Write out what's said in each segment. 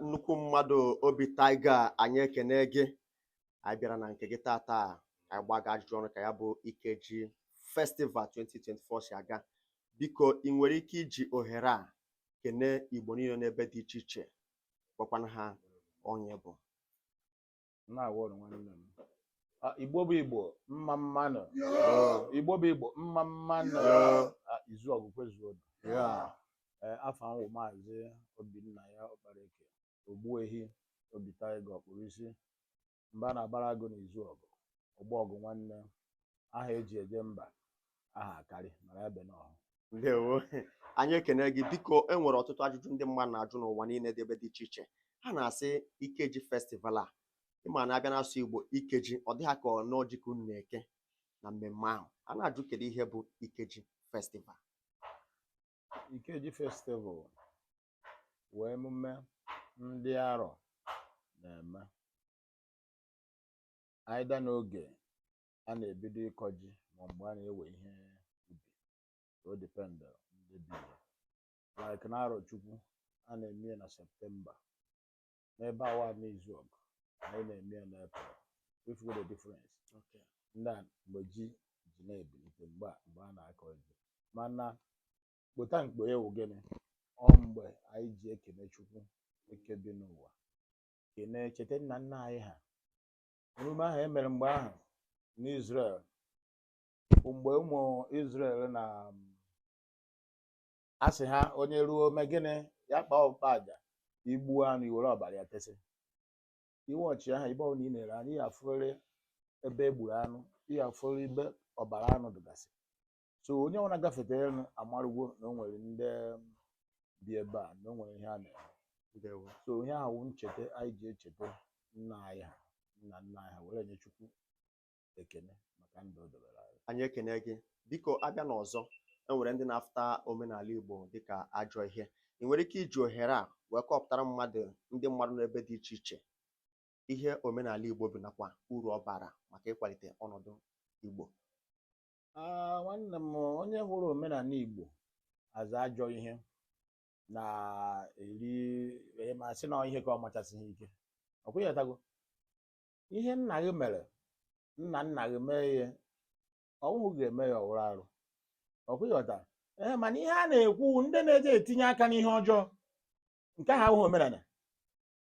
nnukwu mmadụ Obi Tiger, anyị ekene gị. Anyị bịara na nke gị tata, anyị gbaga ajụjụ ọnụ ka ya bụ Ikeji Festival 2024 si aga. Biko, ị nwere ike iji ohere a kene Igbo niile n'ebe dị iche iche, gwakwana ha onye bụ. Igbo bụ Igbo mma mmanụ. Igbo bụ Igbo mma mmanụ. Izu ọgụ kwezuo. Afọ ahụ Maazị Obinna ya Ọkpareke, Ogbuehi Obi Tiger ọkpụrụ isi mba na-agbara agụ n'izu ọgụ, ọgbọ ọgụ nwanne, aha eji eje mba, aha akarị mara ebe n'ọhụ. Ndewo, anyị ekene gị. Biko, enwere ọtụtụ ajụjụ ndị mmadụ na-ajụ n'ụwa niile dị ebe dị iche iche. Ha na-asị Ikeji Festival a, ịma na-abịa n'asụ Igbo Ikeji, ọ dịghị ka ọnọjikọ unu na-eke na mmemme ahụ. A na-ajụ kedu ihe bụ Ikeji Festival. Ikeji Festival wee emume ndị arọ na-eme aịda n'oge a na-ebido ịkọ ji ma mgbe a na-ewe ihe ubi. O depend ndị bi like na arọ Chukwu a na-eme na Septemba, n'ebe awa n'izu ọgụ anyị na-eme na April. If you the difference, ndị a mgbe ji na-ebilite mgbe a na-akọ ji, mana kpota mkpe ewu gịnị ọ mgbe anyị ji ekene Chukwu eke bi n'ụwa, kene cheta nna nna anyị ha. Emume ahụ e mere mgbe ahụ n'Israel bụ mgbe ụmụ Israel na asị ha onye ruo mee gịnị ya kpaa ọkpa aja igbu anụ iwere ọbara ya tesị. Iwe ọchị ahụ ibe ọbụla ị na-ere anyị ya afụrịrị ebe egburu anụ, ihe afụrịrị ebe ọbara anụ dịgasị. So onye ọbụla gafetere elu amarụgwo na o nwere ndị bi ebe a, na o nwere ihe a na-eme. So onye ahụ ncheta anyị ji echeta nna anyị ha, nna nna anyị ha, were nye Chukwu ekene maka ndụ o dobere anyị. Anyị ekene gị. Biko, abịa n'ọzọ, enwere ndị na-afụta omenala Igbo dịka ajọ ihe. Ị nwere ike iji ohere a wee kọpụtara ndị mmadụ n'ebe dị iche iche ihe omenala Igbo bụ nakwa uru ọ bara maka ịkwalite ọnọdụ Igbo. Nwanne m, onye hụrụ omenala Igbo aza ajọ ihe na-eri ma sị na ihe ka ọ machasịghị ike. Ọ kwụghịtago ihe nna gị mere, nna nna gị mee ihe, ọnwụ ga-eme ya ọwụrụ arụ. Ọ kwụghịta mana ihe a na-ekwu ndị na-eje etinye aka n'ihe ọjọọ, nke ahụ ahụghị omenala.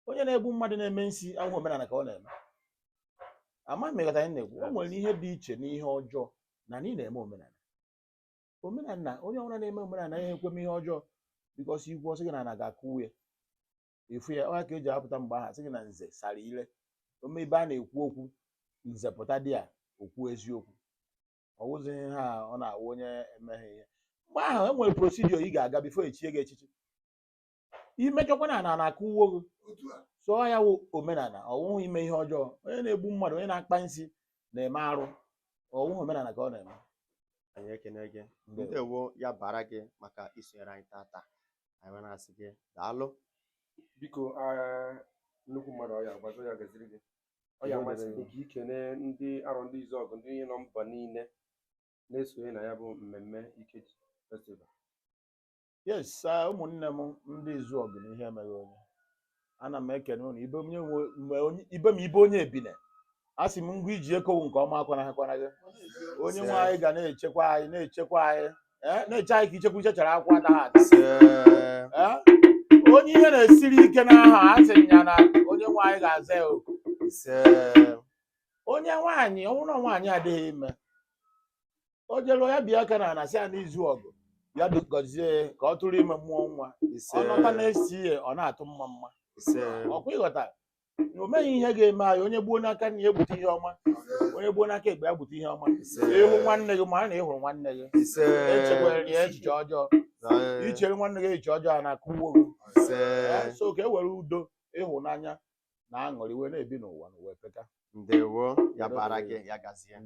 Onye na-egbu mmadụ na-eme nsi ahụghị omenala ka ọ na-eme. Ama mmekọta anyị na-ekwu, o nwere ihe dị iche n'ihe ọjọọ na anyị na-eme omenala. Omenala, onye ọbụla na-eme omenala ihe ekweme ihe ọjọọ, bikọs igwu ọsị gị na ga-akụ ya efu ya. Ọ ka eji apụta mgbe ahụ sị gị na nze sara ire. Ome ebe a na-ekwu okwu nze pụta dị a okwu eziokwu, ọ wụzighị ha ọ na-awụ onye emeghe ihe. Mgbe ahụ e nwere prosidio ị ga-aga bifo echie gị echichi. Imechọkwana na-akụ uwe gị so ya wụ omenala, ọwụghị ime ihe ọjọọ. Onye na-egbu mmadụ, onye na-akpa nsi na-eme arụ, ọwụghị omenala ka ọ na-eme. Anyị ekene gị. Ndewo, ya bara gị maka isonyere anyị tata. Anyị na-asị gị daalụ. Biko, nnukwu mmadụ ọ ya agbazo ya gaziri gị. Ọ ya amasị gị ka ikene ndị arọ ndị izu ọgụ, ndị ihe nọ mba niile na-esonye na ya bụ mmemme Ikeji Festival. Yes, ụmụnne m ndị izu ọgụ na ihe emeghị onye. Ana m ekene unu ibe m ibe onye ebine. A sị m ngwa iji ekowu nke ọma akwana gị. Onye nwe anyị ga na-echekwa anyị, na-eche anyị ka ichekwa iche chara akwụkwọ ata. Onye ihe na-esiri ike n'aha, a sị ya na onye nwe anyị ga-aza ya oku. Onye nwaanyị, ọnwụrụ nwaanyị adịghị ime, o jelu ya bịa aka na anasị ya n'izu ọgụ ya gọzie ka ọ tụrụ ime mmụọ nwa. Ọ nọta na-esi ihe ọ na-atụ mma mma. Ọkwa ịghọta na o meghị ihe ga-eme anyị. Onye gbuo n'aka na ya egbute ihe ọma, onye gbuo n'aka ekpe ya gbute ihe ọma. Ịhụ nwanne gị ma na ịhụrụ nwanne gị, echekwara ya echiche ọjọọ. Ichere nwanne gị echiche ọjọọ na-akụ uwe gị. So ka e were udo, ịhụnanya na aṅụrị wee na-ebi n'ụwa na uwe peka. Ndewo, ya bara gị, ya gazie.